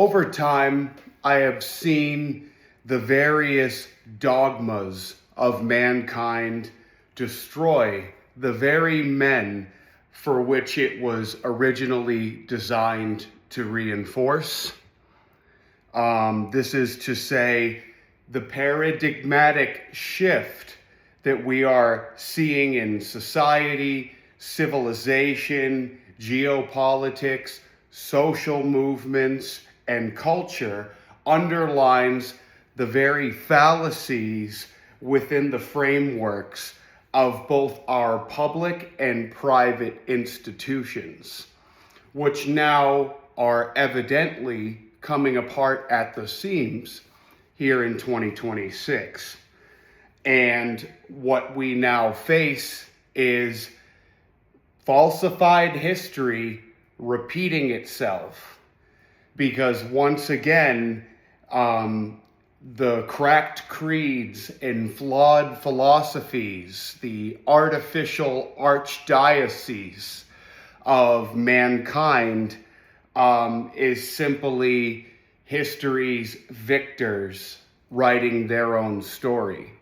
over time, I have seen the various dogmas of mankind destroy the very men for which it was originally designed to reinforce. This is to say, the paradigmatic shift that we are seeing in society, civilization, geopolitics, social movements, and culture underlines the very fallacies within the frameworks of both our public and private institutions, which now are evidently coming apart at the seams here in 2026. And what we now face is falsified history repeating itself. Because once again, the cracked creeds and flawed philosophies, the artificial archdiocese of mankind is simply history's victors writing their own story,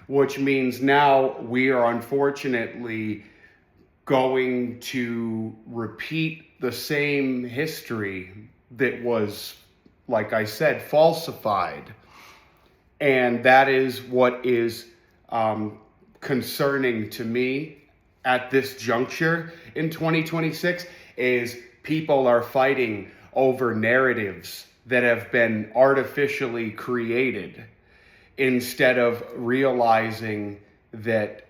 which means now we are unfortunately going to repeat the same history that was, like I said, falsified. And that is what is concerning to me at this juncture in 2026, is people are fighting over narratives that have been artificially created instead of realizing that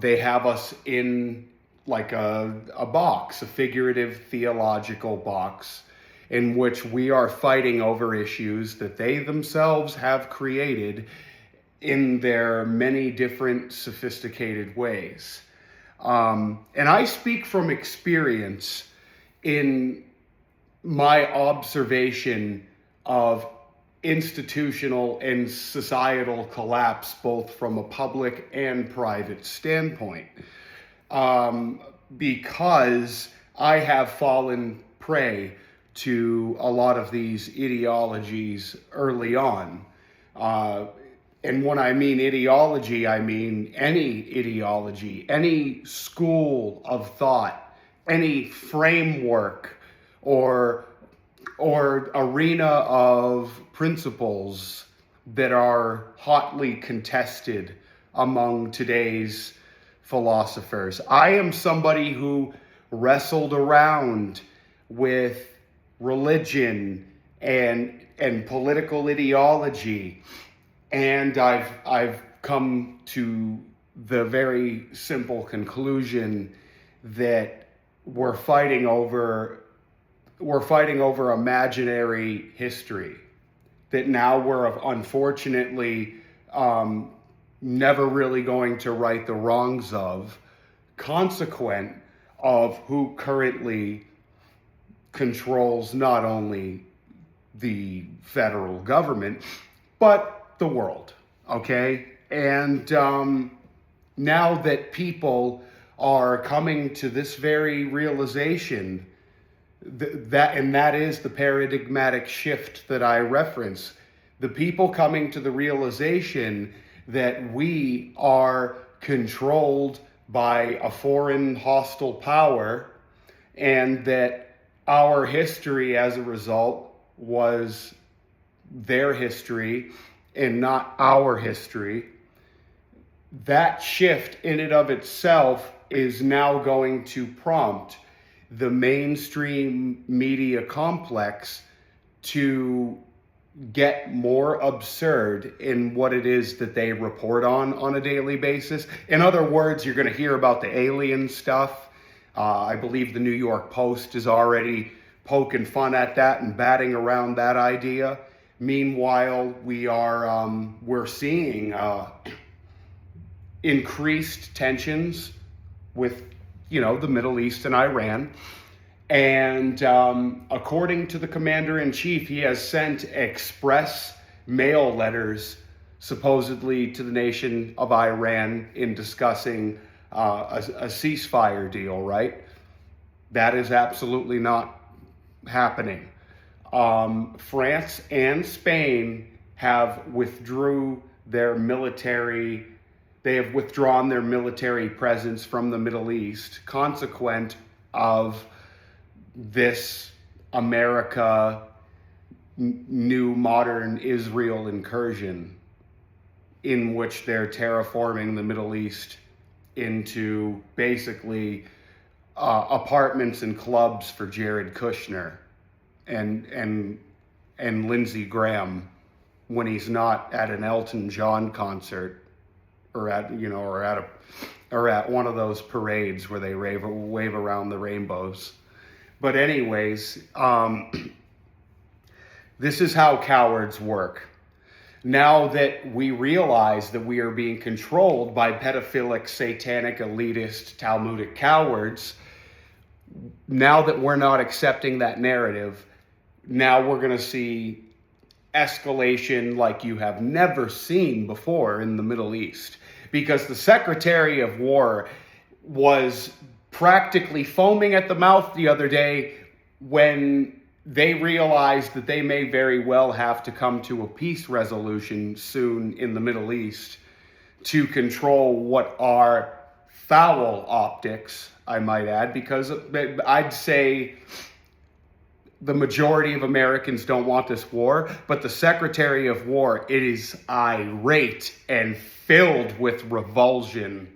they have us in like a box, a figurative theological box, in which we are fighting over issues that they themselves have created in their many different sophisticated ways. And I speak from experience in my observation of institutional and societal collapse, both from a public and private standpoint, because I have fallen prey to a lot of these ideologies early on. And when I mean ideology, I mean any ideology, any school of thought, any framework or arena of principles that are hotly contested among today's philosophers. I am somebody who wrestled around with religion and political ideology, and I've come to the very simple conclusion that we're fighting over imaginary history that now we're unfortunately never really going to right the wrongs of, consequent of who currently controls not only the federal government, but the world, okay? And now that people are coming to this very realization, that is the paradigmatic shift that I reference, the people coming to the realization that we are controlled by a foreign hostile power, and that our history as a result was their history and not our history. That shift in and of itself is now going to prompt the mainstream media complex to get more absurd in what it is that they report on a daily basis. In other words, you're going to hear about the alien stuff. I believe the New York Post is already poking fun at that and batting around that idea. Meanwhile, we're seeing increased tensions with, the Middle East and Iran. And according to the commander-in-chief, he has sent express mail letters supposedly to the nation of Iran in discussing a ceasefire deal, right? That is absolutely not happening. France and Spain have withdrawn their military presence from the Middle East, consequent of this America new modern Israel incursion, in which they're terraforming the Middle East into basically apartments and clubs for Jared Kushner and Lindsey Graham when he's not at an Elton John concert or at one of those parades where they wave around the rainbows. But anyways, this is how cowards work. Now that we realize that we are being controlled by pedophilic, satanic, elitist, Talmudic cowards, now that we're not accepting that narrative, now we're going to see escalation like you have never seen before in the Middle East. Because the Secretary of War was practically foaming at the mouth the other day when they realized that they may very well have to come to a peace resolution soon in the Middle East to control what are foul optics, I might add, because I'd say the majority of Americans don't want this war, but the Secretary of War, it is irate and filled with revulsion,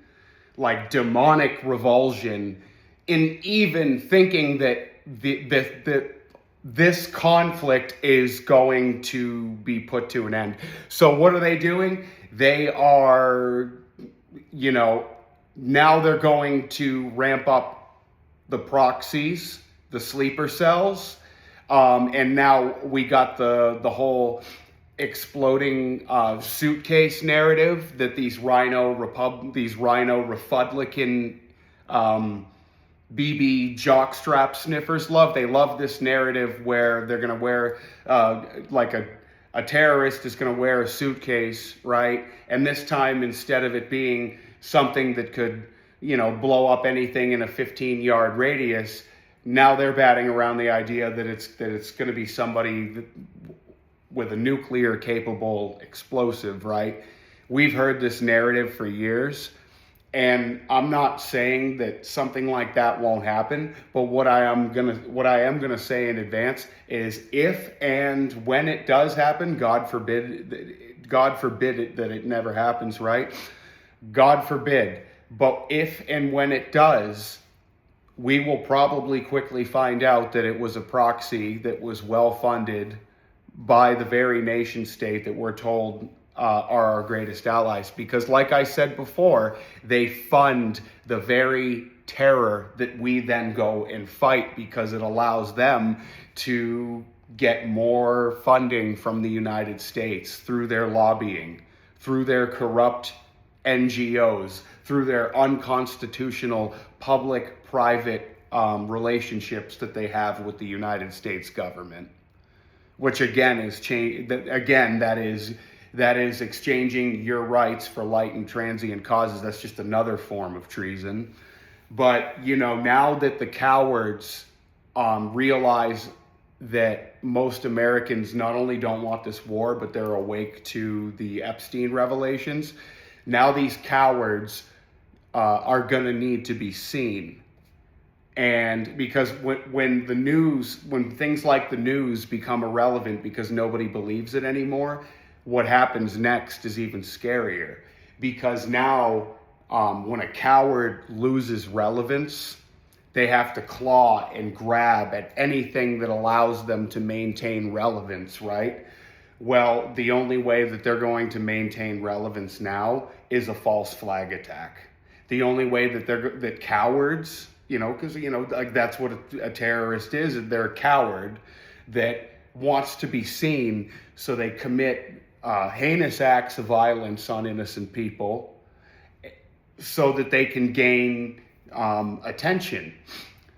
like demonic revulsion, in even thinking that this conflict is going to be put to an end. So what are they doing? They are, now they're going to ramp up the proxies, the sleeper cells, and now we got the whole exploding suitcase narrative that these rhino Republican BB jockstrap sniffers love. They love this narrative where they're going to wear, like a terrorist is going to wear a suitcase, right? And this time, instead of it being something that could, blow up anything in a 15-yard radius, now they're batting around the idea that it's going to be somebody with a nuclear-capable explosive, right? We've heard this narrative for years. And I'm not saying that something like that won't happen, but what I am gonna say in advance is if and when it does happen, God forbid that it never happens, right? God forbid. But if and when it does, we will probably quickly find out that it was a proxy that was well funded by the very nation state that we're told are our greatest allies. Because like I said before, they fund the very terror that we then go and fight, because it allows them to get more funding from the United States through their lobbying, through their corrupt NGOs, through their unconstitutional public-private relationships that they have with the United States government, which again is that is exchanging your rights for light and transient causes. That's just another form of treason. But, now that the cowards realize that most Americans not only don't want this war, but they're awake to the Epstein revelations, now these cowards are going to need to be seen. And because when things like the news become irrelevant because nobody believes it anymore, what happens next is even scarier. Because now, when a coward loses relevance, they have to claw and grab at anything that allows them to maintain relevance, right? Well, the only way that they're going to maintain relevance now is a false flag attack. The only way that cowards, because like that's what a terrorist is. They're a coward that wants to be seen, so they commit heinous acts of violence on innocent people so that they can gain attention.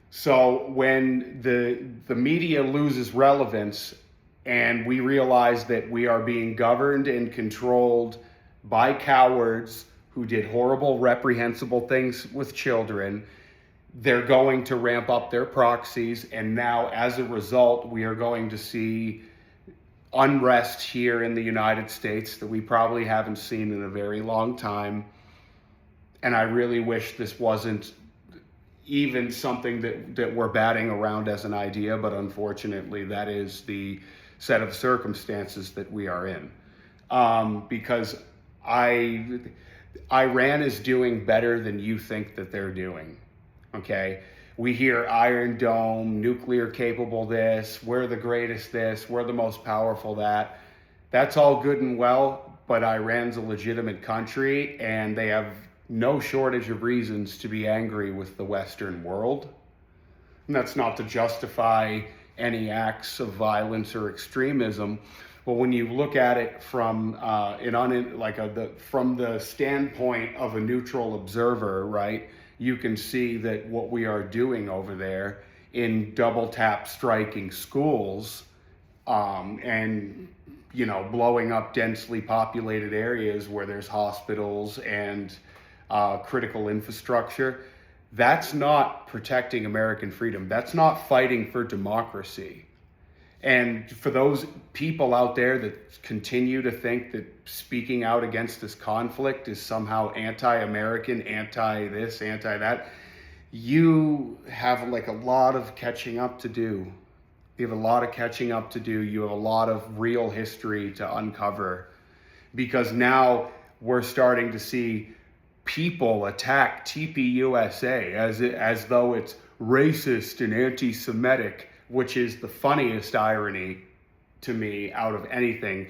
So when the media loses relevance and we realize that we are being governed and controlled by cowards who did horrible, reprehensible things with children, they're going to ramp up their proxies, and now as a result, we are going to see unrest here in the United States that we probably haven't seen in a very long time. And I really wish this wasn't even something that we're batting around as an idea, but unfortunately, that is the set of circumstances that we are in. Because Iran is doing better than you think that they're doing. Okay, we hear Iron Dome, nuclear capable this, we're the greatest this, we're the most powerful that. That's all good and well, but Iran's a legitimate country and they have no shortage of reasons to be angry with the Western world. And that's not to justify any acts of violence or extremism. But when you look at it from from the standpoint of a neutral observer, right, you can see that what we are doing over there in double tap striking schools, and blowing up densely populated areas where there's hospitals and critical infrastructure, that's not protecting American freedom. That's not fighting for democracy. And for those people out there that continue to think that speaking out against this conflict is somehow anti-American, anti-this, anti-that, you have like a lot of catching up to do. You have a lot of catching up to do. You have a lot of real history to uncover, because now we're starting to see people attack TPUSA as though it's racist and anti-Semitic, which is the funniest irony to me out of anything,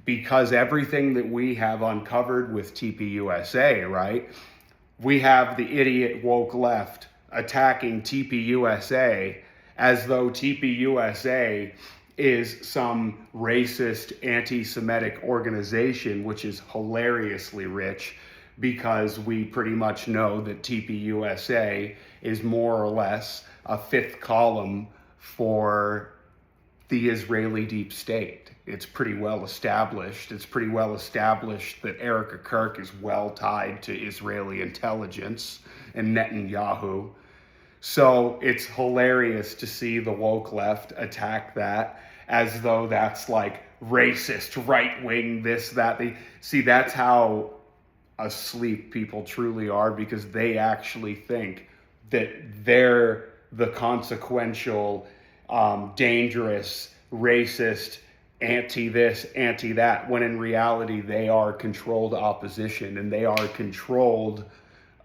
because everything that we have uncovered with TPUSA, right? We have the idiot woke left attacking TPUSA as though TPUSA is some racist anti-Semitic organization, which is hilariously rich, because we pretty much know that TPUSA is more or less a fifth column for the Israeli deep state. It's pretty well established. It's pretty well established that Erica Kirk is well tied to Israeli intelligence and Netanyahu. So it's hilarious to see the woke left attack that as though that's like racist, right-wing, this, that. That's how asleep people truly are, because they actually think that they're the consequential, dangerous, racist, anti-this, anti-that, when in reality they are controlled opposition, and they are controlled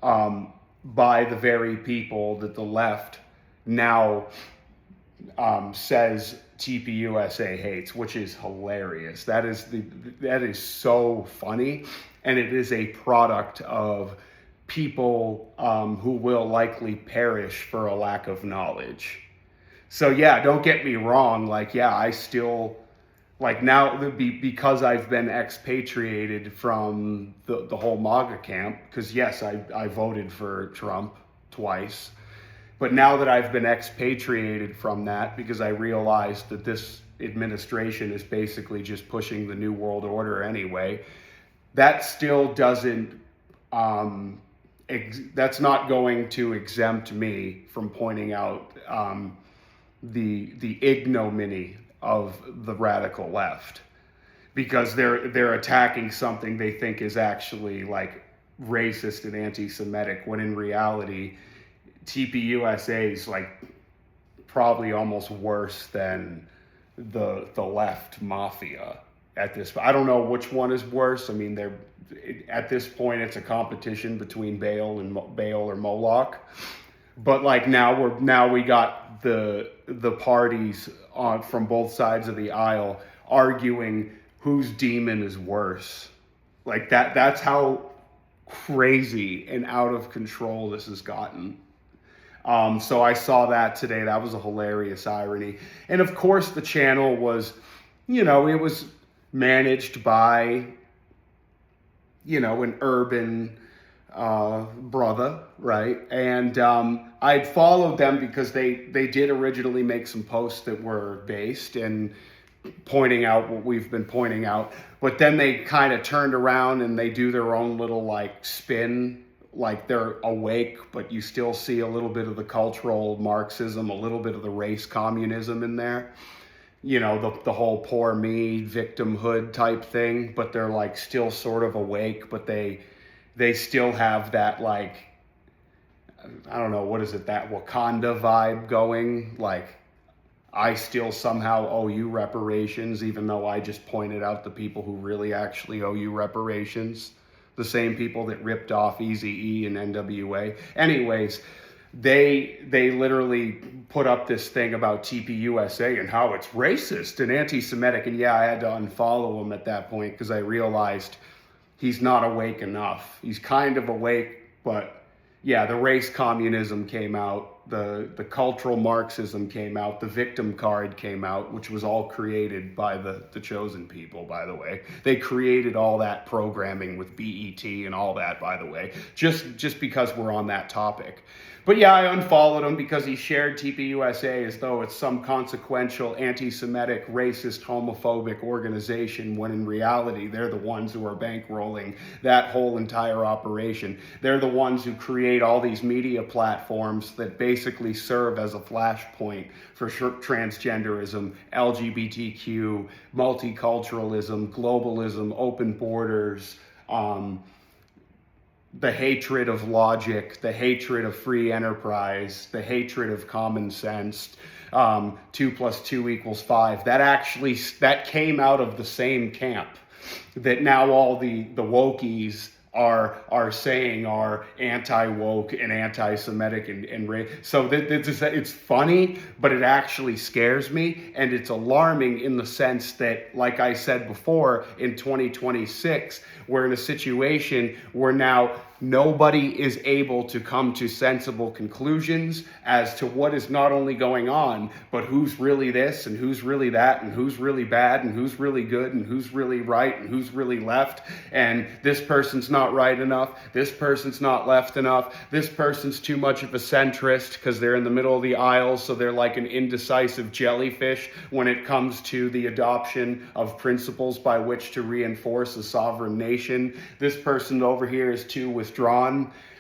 by the very people that the left now says TPUSA hates, which is hilarious. That is so funny, and it is a product of people who will likely perish for a lack of knowledge. So yeah, don't get me wrong. Like, yeah, I still, like, now because I've been expatriated from the whole MAGA camp, because yes, I voted for Trump twice. But now that I've been expatriated from that, because I realized that this administration is basically just pushing the New World Order anyway, that still doesn't, that's not going to exempt me from pointing out the ignominy of the radical left, because they're attacking something they think is actually like racist and anti-Semitic, when in reality TPUSA is like probably almost worse than the left mafia at this. I don't know which one is worse. I mean, at this point it's a competition between Baal or Moloch. But like now we got the parties from both sides of the aisle arguing whose demon is worse. Like that's how crazy and out of control this has gotten. So I saw that today. That was a hilarious irony. And of course the channel was, it was managed by, an urban brother, right? And I'd followed them because they did originally make some posts that were based and pointing out what we've been pointing out, but then they kind of turned around and they do their own little like spin like they're awake, but you still see a little bit of the cultural Marxism, a little bit of the race communism in there. You know, the whole poor me victimhood type thing, but they're like still sort of awake, but they still have that, like, I don't know, what is it, that Wakanda vibe going, like, I still somehow owe you reparations, even though I just pointed out the people who really actually owe you reparations. The same people that ripped off Eazy-E and NWA. Anyways, they literally put up this thing about TPUSA and how it's racist and anti-Semitic. And yeah, I had to unfollow him at that point because I realized he's not awake enough. He's kind of awake, but yeah, the race communism came out. The cultural Marxism came out, the victim card came out, which was all created by the chosen people, by the way. They created all that programming with BET and all that, by the way, just because we're on that topic. But yeah, I unfollowed him because he shared TPUSA as though it's some consequential anti-Semitic, racist, homophobic organization, when in reality, they're the ones who are bankrolling that whole entire operation. They're the ones who create all these media platforms that basically serve as a flashpoint for transgenderism, LGBTQ, multiculturalism, globalism, open borders, the hatred of logic, the hatred of free enterprise, the hatred of common sense, 2 + 2 = 5. That came out of the same camp that now all the wokies are saying are anti-woke and anti-Semitic and so it's funny, but it actually scares me, and it's alarming in the sense that, like I said before, in 2026, we're in a situation where now nobody is able to come to sensible conclusions as to what is not only going on, but who's really this and who's really that and who's really bad and who's really good and who's really right and who's really left. And this person's not right enough. This person's not left enough. This person's too much of a centrist because they're in the middle of the aisle, so they're like an indecisive jellyfish when it comes to the adoption of principles by which to reinforce a sovereign nation. This person over here is too withdrawn.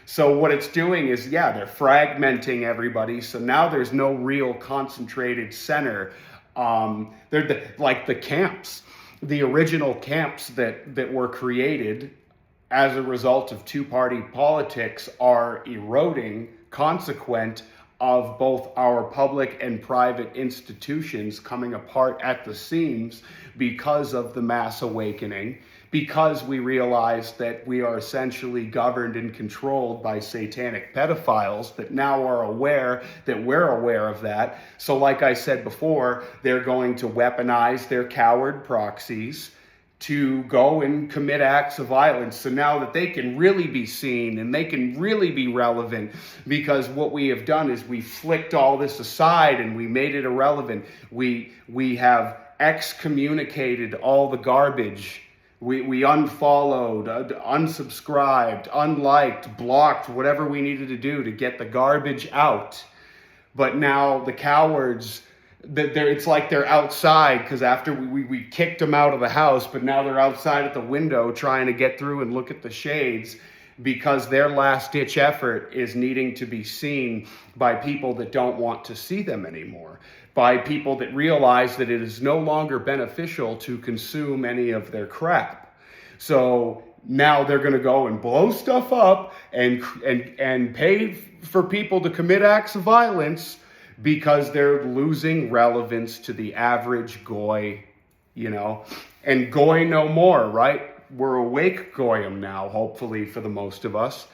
So what it's doing is, yeah, they're fragmenting everybody. So now there's no real concentrated center. They're like the camps, the original camps that were created as a result of two-party politics are eroding, consequent of both our public and private institutions coming apart at the seams because of the mass awakening, because we realize that we are essentially governed and controlled by satanic pedophiles that now are aware that we're aware of that. So like I said before, they're going to weaponize their coward proxies to go and commit acts of violence. So now that they can really be seen and they can really be relevant, because what we have done is we flicked all this aside and we made it irrelevant. We have excommunicated all the garbage. We unfollowed, unsubscribed, unliked, blocked, whatever we needed to do to get the garbage out. But now the cowards, it's like they're outside, because after we kicked them out of the house, but now they're outside at the window trying to get through and look at the shades, because their last-ditch effort is needing to be seen by people that don't want to see them anymore, by people that realize that it is no longer beneficial to consume any of their crap. So now they're going to go and blow stuff up and pay for people to commit acts of violence, because they're losing relevance to the average goy, and Goy No More, right? We're awake goyim now, hopefully, for the most of us.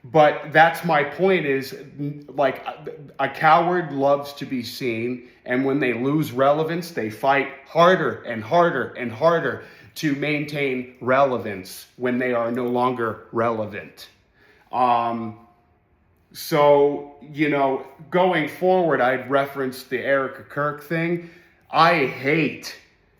But that's my point, is like a coward loves to be seen, and when they lose relevance, they fight harder and harder and harder to maintain relevance when they are no longer relevant. So, going forward, I'd referenced the Erica Kirk thing. I hate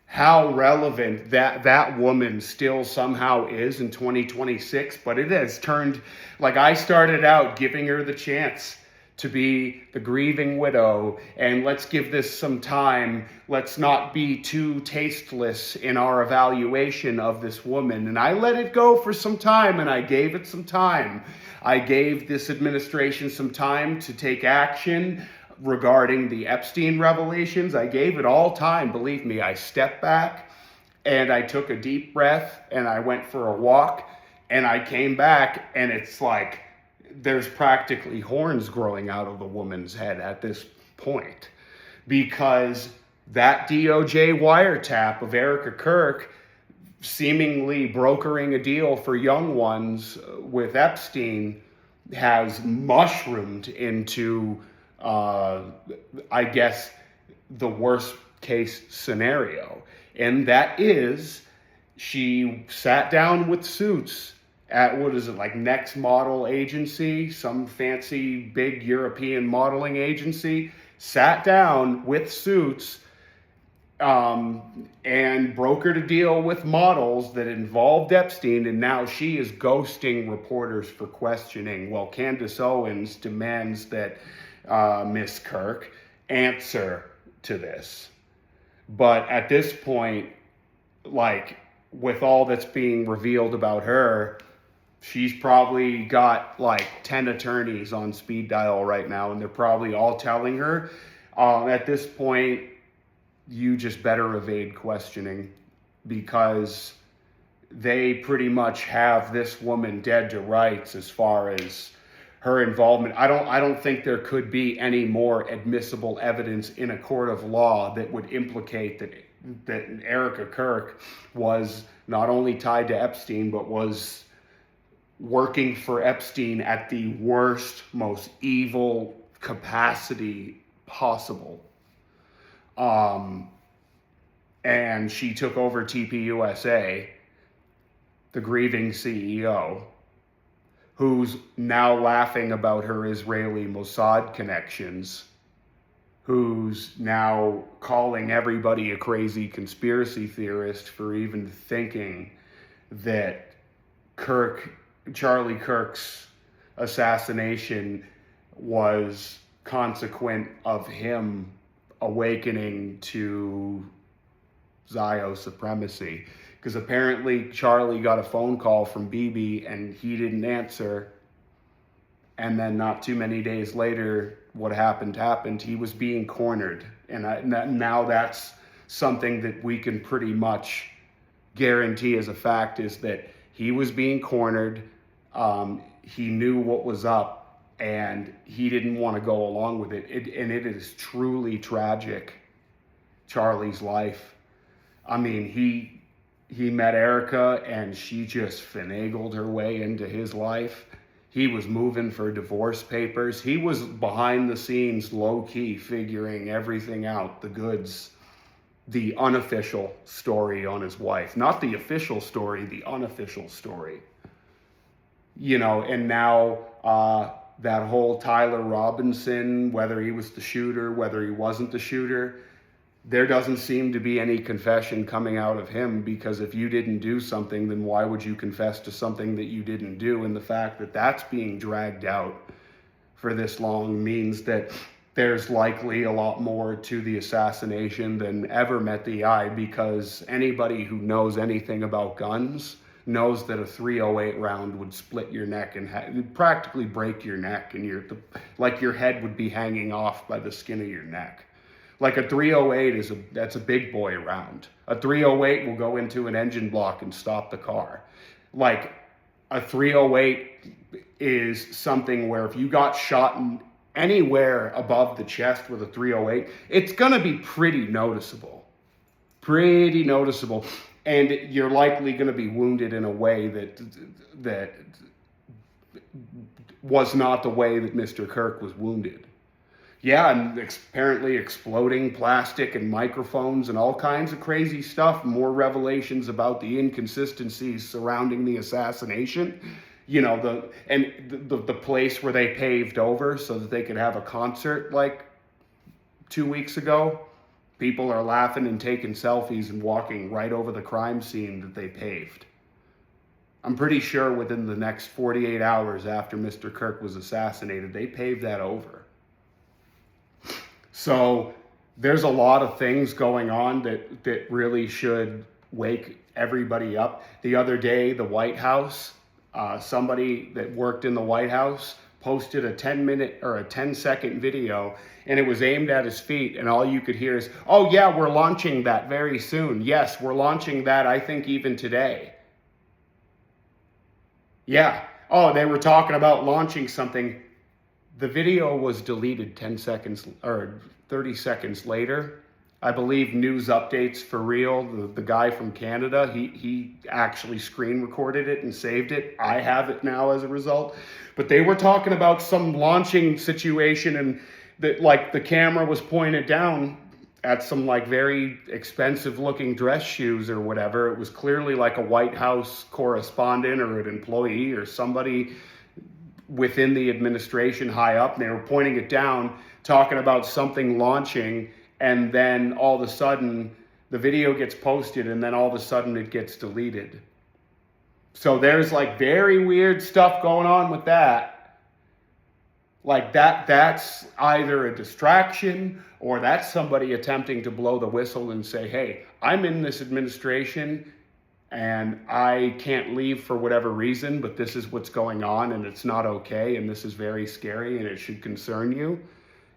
how relevant that woman still somehow is in 2026, but it has turned, like, I started out giving her the chance to be the grieving widow, and let's give this some time. Let's not be too tasteless in our evaluation of this woman. And I let it go for some time, and I gave it some time. I gave this administration some time to take action regarding the Epstein revelations. I gave it all time. Believe me, I stepped back and I took a deep breath and I went for a walk and I came back, and it's like there's practically horns growing out of the woman's head at this point, because that DOJ wiretap of Erica Kirk seemingly brokering a deal for young ones with Epstein has mushroomed into, I guess, the worst case scenario. And that is, she sat down with Suits at, what is it, like Next Model Agency, some fancy big European modeling agency, sat down with Suits and brokered a deal with models that involved Epstein, and now she is ghosting reporters for questioning. Well, Candace Owens demands that Miss Kirk answer to this. But at this point, like, with all that's being revealed about her, she's probably got like 10 attorneys on speed dial right now, and they're probably all telling her, at this point, you just better evade questioning, because they pretty much have this woman dead to rights as far as her involvement. I don't think there could be any more admissible evidence in a court of law that would implicate that Erica Kirk was not only tied to Epstein, but was working for Epstein at the worst, most evil capacity possible. And she took over TPUSA, the grieving CEO, who's now laughing about her Israeli Mossad connections, who's now calling everybody a crazy conspiracy theorist for even thinking that Charlie Kirk's assassination was consequent of him awakening to Zio supremacy. Because apparently Charlie got a phone call from Bibi and he didn't answer. And then not too many days later, what happened. He was being cornered. And now that's something that we can pretty much guarantee as a fact, is that he was being cornered. He knew what was up, and he didn't want to go along with it. And it is truly tragic, Charlie's life. I mean, he met Erica, and she just finagled her way into his life. He was moving for divorce papers. He was behind the scenes, low-key, figuring everything out, the goods, the unofficial story on his wife. Not the official story, the unofficial story. You know, and now that whole Tyler Robinson, whether he was the shooter, whether he wasn't the shooter, there doesn't seem to be any confession coming out of him, because if you didn't do something, then why would you confess to something that you didn't do? And the fact that that's being dragged out for this long means that there's likely a lot more to the assassination than ever met the eye, because anybody who knows anything about guns knows that a .308 round would split your neck and practically break your neck, and your head would be hanging off by the skin of your neck. Like a .308 that's a big boy round. A .308 will go into an engine block and stop the car. Like a .308 is something where if you got shot anywhere above the chest with a .308, it's gonna be pretty noticeable. Pretty noticeable. And you're likely gonna be wounded in a way that was not the way that Mr. Kirk was wounded. Yeah, and apparently exploding plastic and microphones and all kinds of crazy stuff. More revelations about the inconsistencies surrounding the assassination. You know, the place where they paved over so that they could have a concert like 2 weeks ago. People are laughing and taking selfies and walking right over the crime scene that they paved. I'm pretty sure within the next 48 hours after Mr. Kirk was assassinated, they paved that over. So there's a lot of things going on that really should wake everybody up. The other day, the White House, somebody that worked in the White House posted a 10-minute or a 10-second video, and it was aimed at his feet, and all you could hear is, "Oh yeah, we're launching that very soon. Yes, we're launching that, I think even today." Yeah. Oh, they were talking about launching something. The video was deleted 10 seconds or 30 seconds later. I believe News Updates for Real, the guy from Canada, he actually screen recorded it and saved it. I have it now as a result. But they were talking about some launching situation, and that like the camera was pointed down at some like very expensive looking dress shoes or whatever. It was clearly like a White House correspondent or an employee or somebody within the administration high up, and they were pointing it down, talking about something launching, and then all of a sudden the video gets posted, and then all of a sudden it gets deleted. So there's like very weird stuff going on with that. Like that's either a distraction or that's somebody attempting to blow the whistle and say, hey, I'm in this administration and I can't leave for whatever reason, but this is what's going on and it's not okay and this is very scary and it should concern you.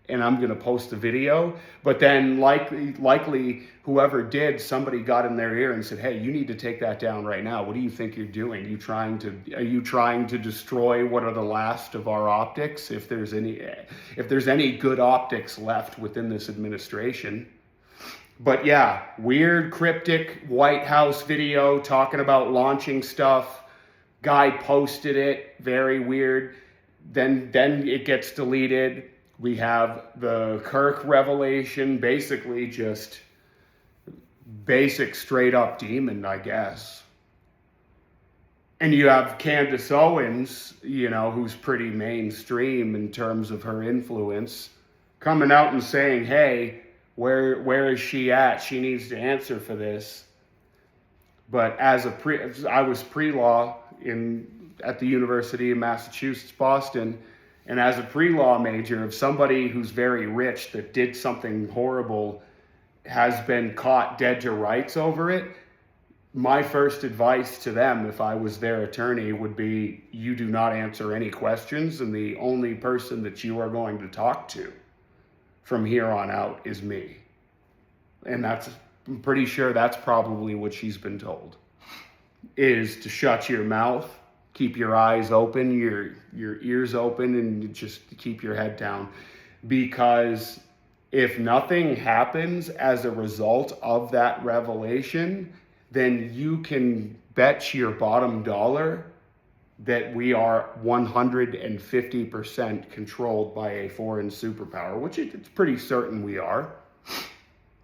And I'm going to post the video. But then likely whoever did, somebody got in their ear and said, hey, you need to take that down right now. What do you think you're doing? Are you trying to destroy what are the last of our optics? If there's any good optics left within this administration. But yeah, weird, cryptic White House video talking about launching stuff. Guy posted it, very weird. Then it gets deleted. We have the Kirk revelation, basically just basic straight up demon, I guess. And you have Candace Owens, who's pretty mainstream in terms of her influence, coming out and saying, hey, where is she at? She needs to answer for this. But I was pre-law at the University of Massachusetts, Boston, and as a pre-law major, if somebody who's very rich that did something horrible has been caught dead to rights over it, my first advice to them, if I was their attorney, would be you do not answer any questions, and the only person that you are going to talk to from here on out is me. And I'm pretty sure that's probably what she's been told, is to shut your mouth, keep your eyes open, your ears open, and just keep your head down. Because if nothing happens as a result of that revelation, then you can bet your bottom dollar that we are 150% controlled by a foreign superpower, which it's pretty certain we are,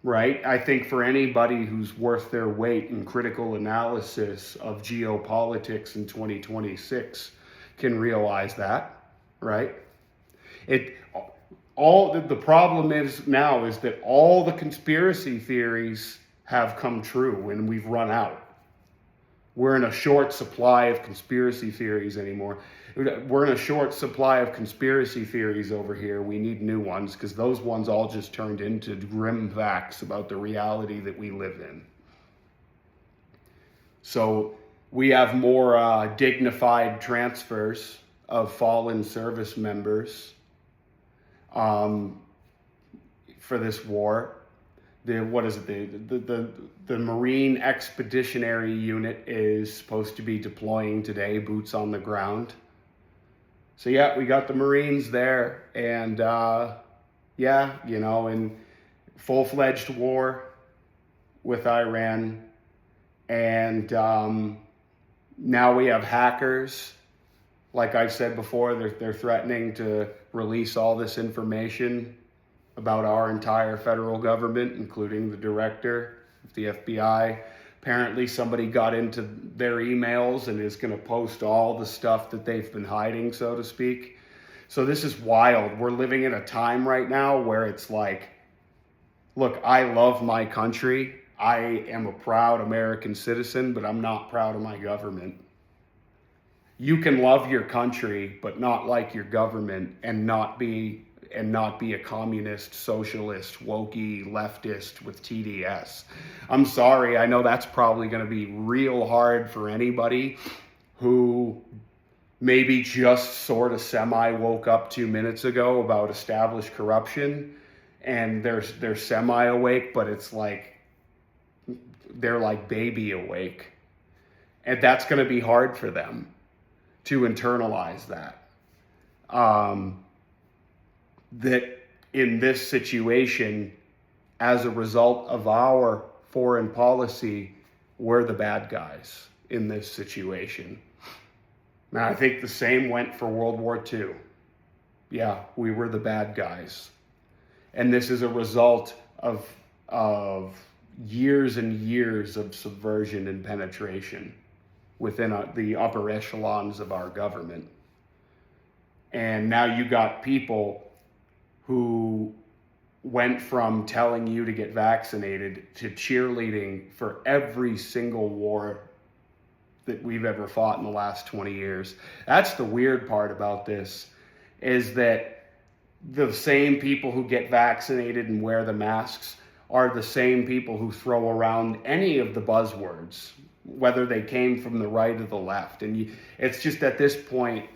right? I think for anybody who's worth their weight in critical analysis of geopolitics in 2026 can realize that, right? The problem is now is that all the conspiracy theories have come true and we've run out. We're in a short supply of conspiracy theories anymore. We're in a short supply of conspiracy theories over here. We need new ones because those ones all just turned into grim facts about the reality that we live in. So we have more dignified transfers of fallen service members for this war. The Marine Expeditionary Unit is supposed to be deploying today, boots on the ground. So yeah, we got the Marines there, and in full-fledged war with Iran, and now we have hackers. Like I've said before, they're threatening to release all this information about our entire federal government, including the director of the FBI. Apparently somebody got into their emails and is going to post all the stuff that they've been hiding, so to speak. So this is wild. We're living in a time right now where it's like, look, I love my country. I am a proud American citizen, but I'm not proud of my government. You can love your country, but not like your government and not be and not be a communist, socialist, wokey, leftist with TDS. I'm sorry, I know that's probably going to be real hard for anybody who maybe just sort of woke up 2 minutes ago about established corruption, and they're semi-awake, but it's like they're like baby awake. And that's going to be hard for them to internalize that. That in this situation, as a result of our foreign policy, we're the bad guys in this situation. Now, I think the same went for World War II. Yeah, we were the bad guys. And this is a result of years and years of subversion and penetration within the upper echelons of our government. And now you got people who went from telling you to get vaccinated to cheerleading for every single war that we've ever fought in the last 20 years. That's the weird part about this, is that the same people who get vaccinated and wear the masks are the same people who throw around any of the buzzwords, whether they came from the right or the left. And it's just at this point,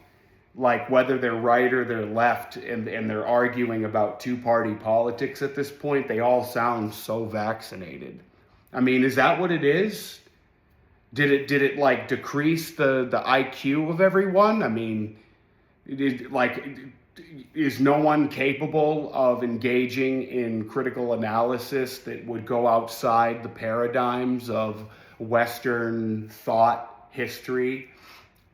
like whether they're right or they're left, and they're arguing about two-party politics at this point, they all sound so vaccinated. I mean, is that what it is? Did it like decrease the IQ of everyone? I mean, is no one capable of engaging in critical analysis that would go outside the paradigms of Western thought history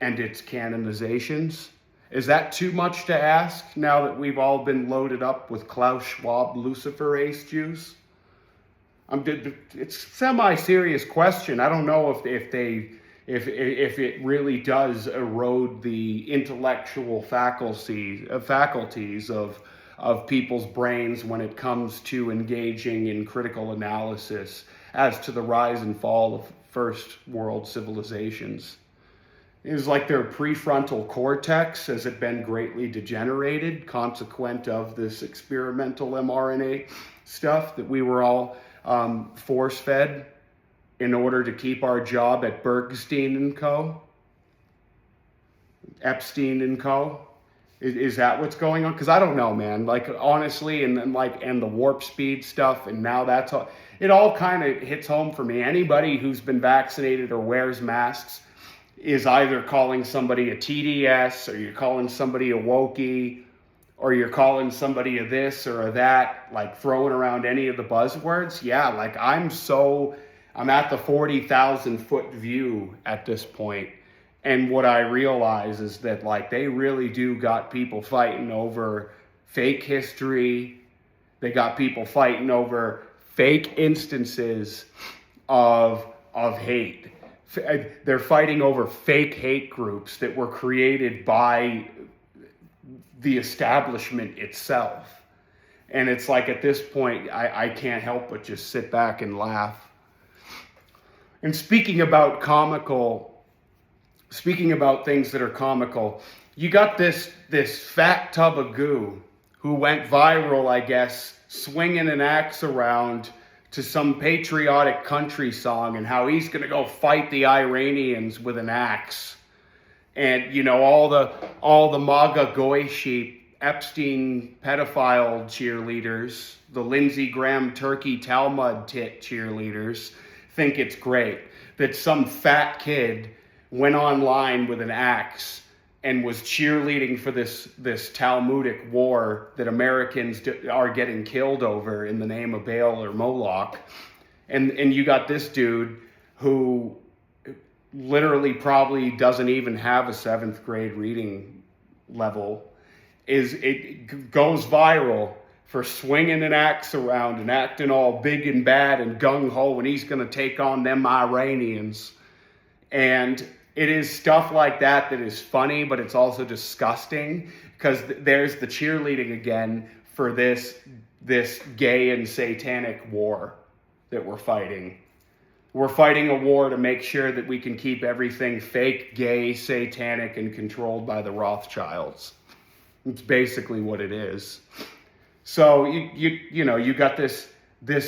and its canonizations? Is that too much to ask now that we've all been loaded up with Klaus Schwab luciferase juice? It's a semi-serious question. I don't know if it really does erode the intellectual faculties of people's brains when it comes to engaging in critical analysis as to the rise and fall of first world civilizations. It's like their prefrontal cortex has been greatly degenerated, consequent of this experimental mRNA stuff that we were all force-fed in order to keep our job at Bergstein and Co. Epstein and Co. Is that what's going on? Because I don't know, man. Like, honestly, and the warp speed stuff, and now that's all. It all kind of hits home for me. Anybody who's been vaccinated or wears masks is either calling somebody a TDS, or you're calling somebody a wokey, or you're calling somebody a this or a that, like throwing around any of the buzzwords. Yeah, like I'm at the 40,000 foot view at this point. And what I realize is that like they really do got people fighting over fake history. They got people fighting over fake instances of hate. They're fighting over fake hate groups that were created by the establishment itself. And it's like at this point, I can't help but just sit back and laugh. And speaking about things that are comical, you got this fat tub of goo who went viral, I guess, swinging an axe around to some patriotic country song and how he's going to go fight the Iranians with an axe. And, you know, all the MAGA goy sheep, Epstein pedophile cheerleaders, the Lindsey Graham turkey Talmud tit cheerleaders think it's great that some fat kid went online with an axe and was cheerleading for this Talmudic war that Americans are getting killed over in the name of Baal or Moloch. And you got this dude who literally probably doesn't even have a 7th grade reading level. It goes viral for swinging an axe around and acting all big and bad and gung-ho, and he's going to take on them Iranians. And it is stuff like that is funny, but it's also disgusting, because there's the cheerleading again for this gay and satanic war that we're fighting. We're fighting a war to make sure that we can keep everything fake, gay, satanic, and controlled by the Rothschilds. It's basically what it is. So you got this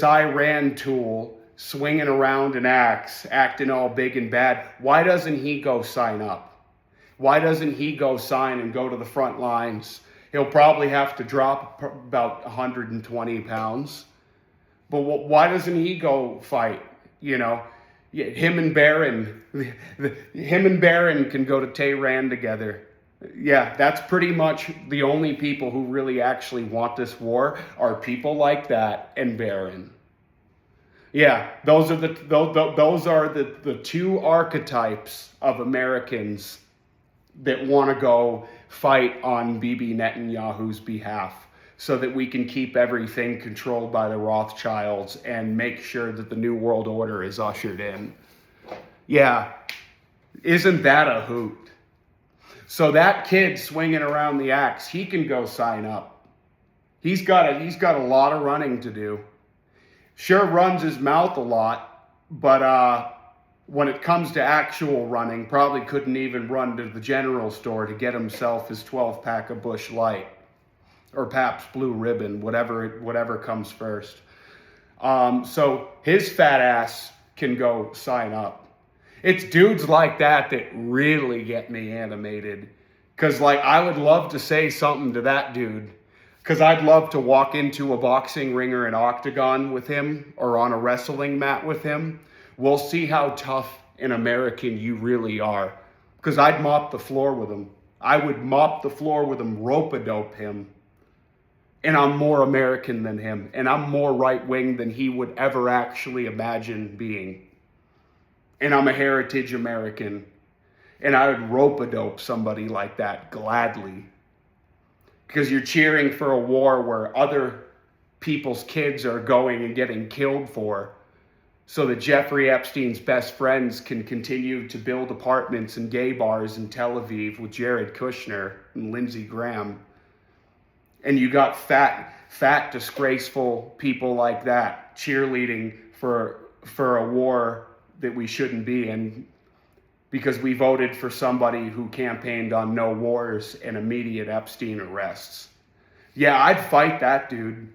Iran tool swinging around an axe, acting all big and bad. Why doesn't he go sign up? Why doesn't he go sign and go to the front lines? He'll probably have to drop about 120 pounds. But why doesn't he go fight? Him and Barron can go to Tehran together. Yeah, that's pretty much the only people who really actually want this war are people like that and Barron. Yeah, those are the two archetypes of Americans that want to go fight on Bibi Netanyahu's behalf so that we can keep everything controlled by the Rothschilds and make sure that the New World Order is ushered in. Yeah, isn't that a hoot? So that kid swinging around the axe, he can go sign up. He's got a lot of running to do. Sure runs his mouth a lot, but when it comes to actual running, probably couldn't even run to the general store to get himself his 12-pack of Busch Light or Pabst Blue Ribbon, whatever comes first. So his fat ass can go sign up. It's dudes like that that really get me animated. Because, I would love to say something to that dude. Because I'd love to walk into a boxing ring or an octagon with him or on a wrestling mat with him. We'll see how tough an American you really are. Because I'd mop the floor with him. I would mop the floor with him, rope-a-dope him. And I'm more American than him. And I'm more right-wing than he would ever actually imagine being. And I'm a heritage American. And I would rope-a-dope somebody like that gladly. Because you're cheering for a war where other people's kids are going and getting killed for, so that Jeffrey Epstein's best friends can continue to build apartments and gay bars in Tel Aviv with Jared Kushner and Lindsey Graham. And you got fat, disgraceful people like that cheerleading for a war that we shouldn't be in because we voted for somebody who campaigned on no wars and immediate Epstein arrests. Yeah, I'd fight that dude.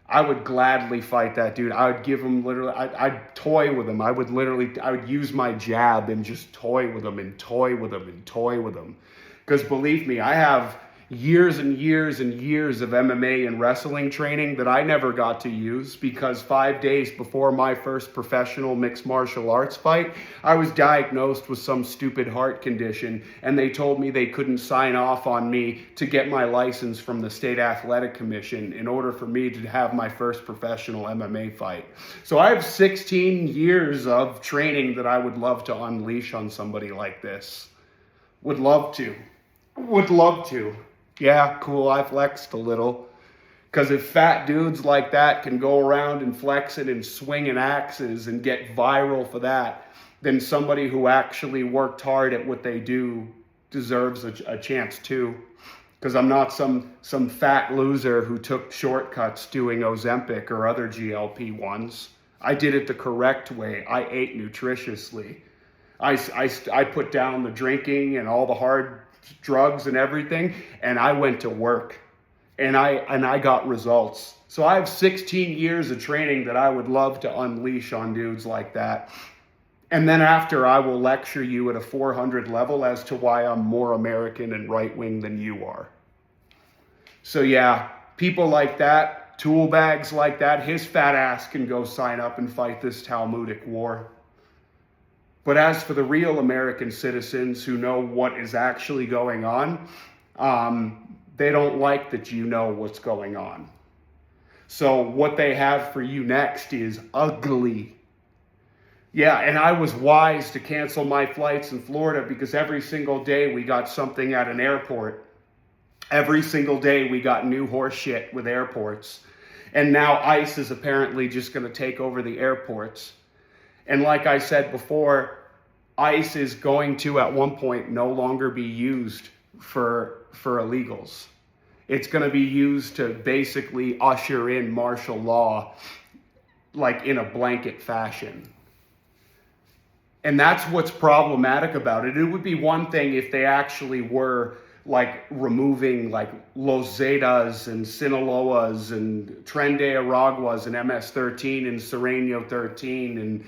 I would gladly fight that dude. I would give him I'd toy with him. I would use my jab and just toy with him and toy with him and toy with him. Because believe me, I have years and years and years of MMA and wrestling training that I never got to use because 5 days before my first professional mixed martial arts fight, I was diagnosed with some stupid heart condition and they told me they couldn't sign off on me to get my license from the State Athletic Commission in order for me to have my first professional MMA fight. So I have 16 years of training that I would love to unleash on somebody like this. Would love to. Yeah, cool, I flexed a little. Because if fat dudes like that can go around and flexing and swinging axes and get viral for that, then somebody who actually worked hard at what they do deserves a chance too. Because I'm not some fat loser who took shortcuts doing Ozempic or other GLP-1s. I did it the correct way. I ate nutritiously. I put down the drinking and all the hard drugs and everything, and I went to work and I got results. So I have 16 years of training that I would love to unleash on dudes like that. And then after, I will lecture you at a 400 level as to why I'm more American and right-wing than you are. So yeah, people like that, tool bags like that, his fat ass can go sign up and fight this Talmudic war. But as for the real American citizens who know what is actually going on, they don't like that you know what's going on. So what they have for you next is ugly. Yeah, and I was wise to cancel my flights in Florida because every single day we got something at an airport. Every single day we got new horse shit with airports. And now ICE is apparently just going to take over the airports. And like I said before, ICE is going to, at one point, no longer be used for illegals. It's going to be used to basically usher in martial law, like in a blanket fashion. And that's what's problematic about it. It would be one thing if they actually were like removing like Los Zetas and Sinaloas and Tren de Araguas and MS-13 and Sereno 13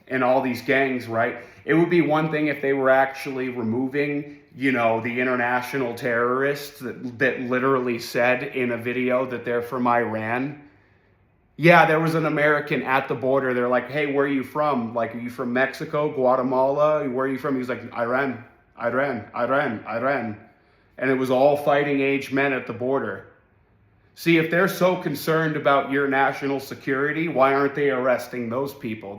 and all these gangs, right? It would be one thing if they were actually removing, you know, the international terrorists that literally said in a video that they're from Iran. Yeah, there was an American at the border. They're like, hey, where are you from? Like, are you from Mexico, Guatemala? Where are you from? He's like, Iran, Iran, Iran, Iran. And it was all fighting age men at the border. See, if they're so concerned about your national security, why aren't they arresting those people?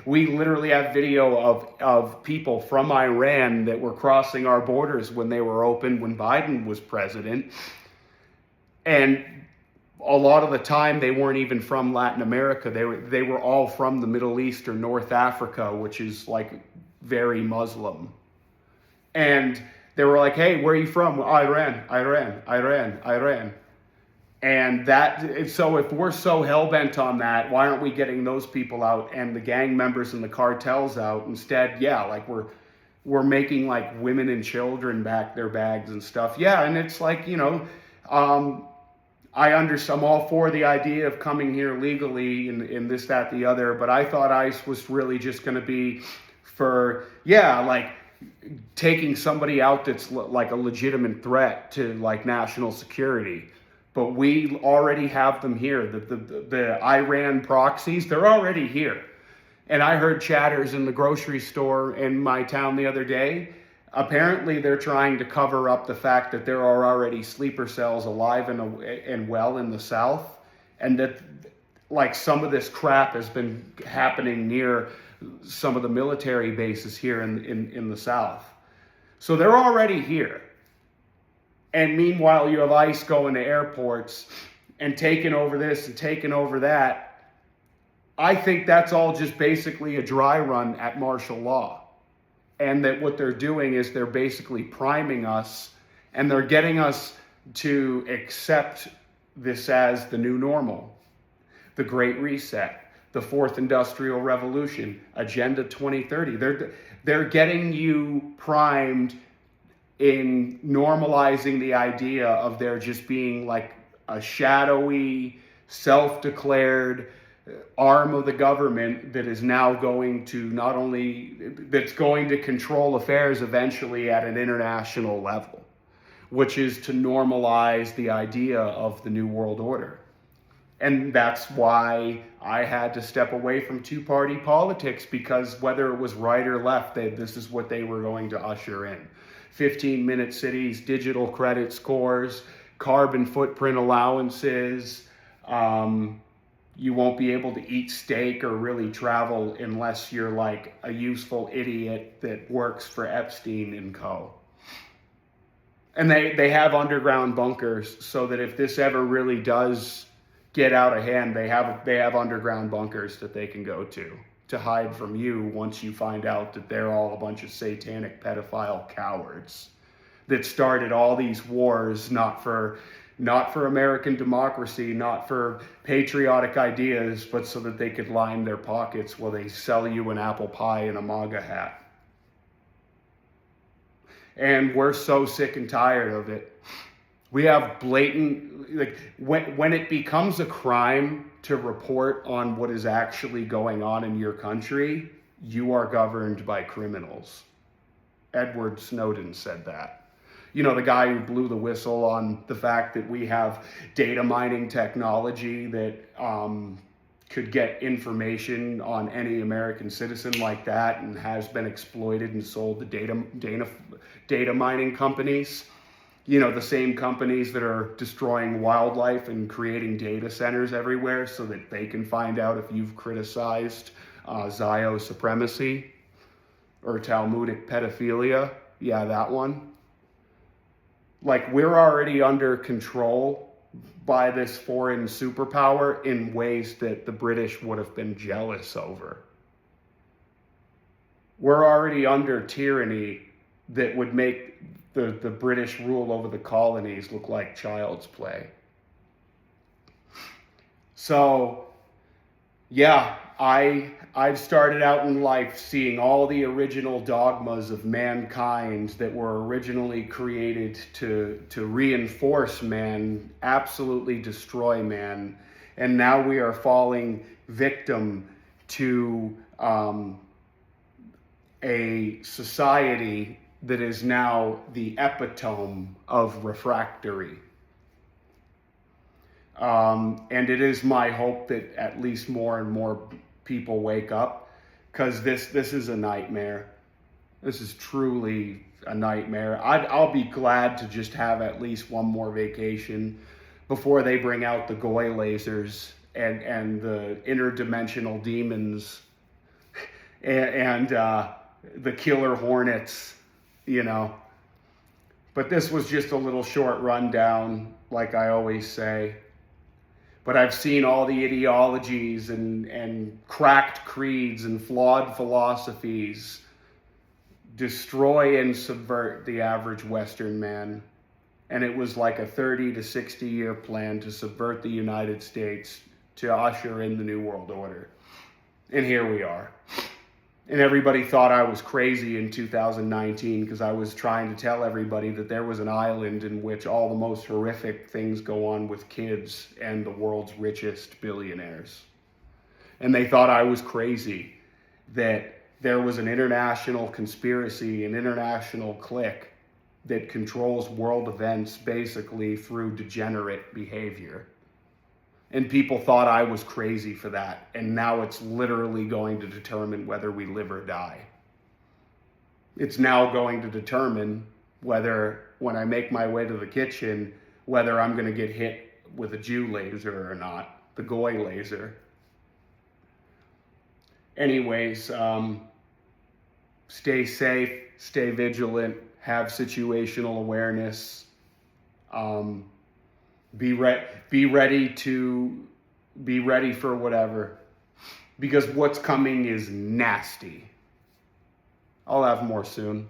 We literally have video of people from Iran that were crossing our borders when they were open, when Biden was president. And a lot of the time they weren't even from Latin America. They were all from the Middle East or North Africa, which is like very Muslim. And they were like, hey, where are you from? Iran, Iran, Iran, Iran. And so if we're so hell-bent on that, why aren't we getting those people out and the gang members and the cartels out? Instead, yeah, like we're making like women and children back their bags and stuff. Yeah, and it's like, you know, I'm all for the idea of coming here legally and this, that, the other, but I thought ICE was really just going to be for, yeah, like taking somebody out that's like a legitimate threat to like national security. But we already have them here. The Iran proxies, they're already here. And I heard chatters in the grocery store in my town the other day. Apparently, they're trying to cover up the fact that there are already sleeper cells alive and well in the South. And that like some of this crap has been happening near some of the military bases here in the South. So they're already here. And meanwhile, you have ICE going to airports and taking over this and taking over that. I think that's all just basically a dry run at martial law. And that what they're doing is they're basically priming us and they're getting us to accept this as the new normal. The Great Reset, the Fourth Industrial Revolution, Agenda 2030. They're getting you primed in normalizing the idea of there just being like a shadowy, self-declared arm of the government that is now going to that's going to control affairs eventually at an international level, which is to normalize the idea of the New World Order. And that's why I had to step away from two-party politics, because whether it was right or left, this is what they were going to usher in. 15-minute cities, digital credit scores, carbon footprint allowances. You won't be able to eat steak or really travel unless you're like a useful idiot that works for Epstein and co. And they have underground bunkers so that if this ever really does get out of hand, they have underground bunkers that they can go to hide from you once you find out that they're all a bunch of satanic pedophile cowards that started all these wars, not for American democracy, not for patriotic ideas, but so that they could line their pockets while they sell you an apple pie and a MAGA hat. And we're so sick and tired of it. We have blatant, like when it becomes a crime to report on what is actually going on in your country, you are governed by criminals. Edward Snowden said that. You know, the guy who blew the whistle on the fact that we have data mining technology that could get information on any American citizen like that and has been exploited and sold to data mining companies. You know, the same companies that are destroying wildlife and creating data centers everywhere so that they can find out if you've criticized Zio supremacy or Talmudic pedophilia. Yeah, that one. Like, we're already under control by this foreign superpower in ways that the British would have been jealous over. We're already under tyranny that would make the British rule over the colonies look like child's play. So, yeah, I've started out in life seeing all the original dogmas of mankind that were originally created to reinforce man, absolutely destroy man, and now we are falling victim to a society that is now the epitome of refractory. And it is my hope that at least more and more people wake up, because this is a nightmare. This is truly a nightmare. I'll be glad to just have at least one more vacation before they bring out the Goy lasers and the interdimensional demons and the killer hornets, you know. But this was just a little short rundown, like I always say. But I've seen all the ideologies and cracked creeds and flawed philosophies destroy and subvert the average Western man. And it was like a 30 to 60 year plan to subvert the United States to usher in the New World Order. And here we are. And everybody thought I was crazy in 2019 because I was trying to tell everybody that there was an island in which all the most horrific things go on with kids and the world's richest billionaires. And they thought I was crazy, that there was an international conspiracy, an international clique that controls world events basically through degenerate behavior. And people thought I was crazy for that. And now it's literally going to determine whether we live or die. It's now going to determine whether, when I make my way to the kitchen, whether I'm going to get hit with a Jew laser or not, the Goy laser. Anyways, stay safe, stay vigilant, have situational awareness. Be ready for whatever, because what's coming is nasty. I'll have more soon.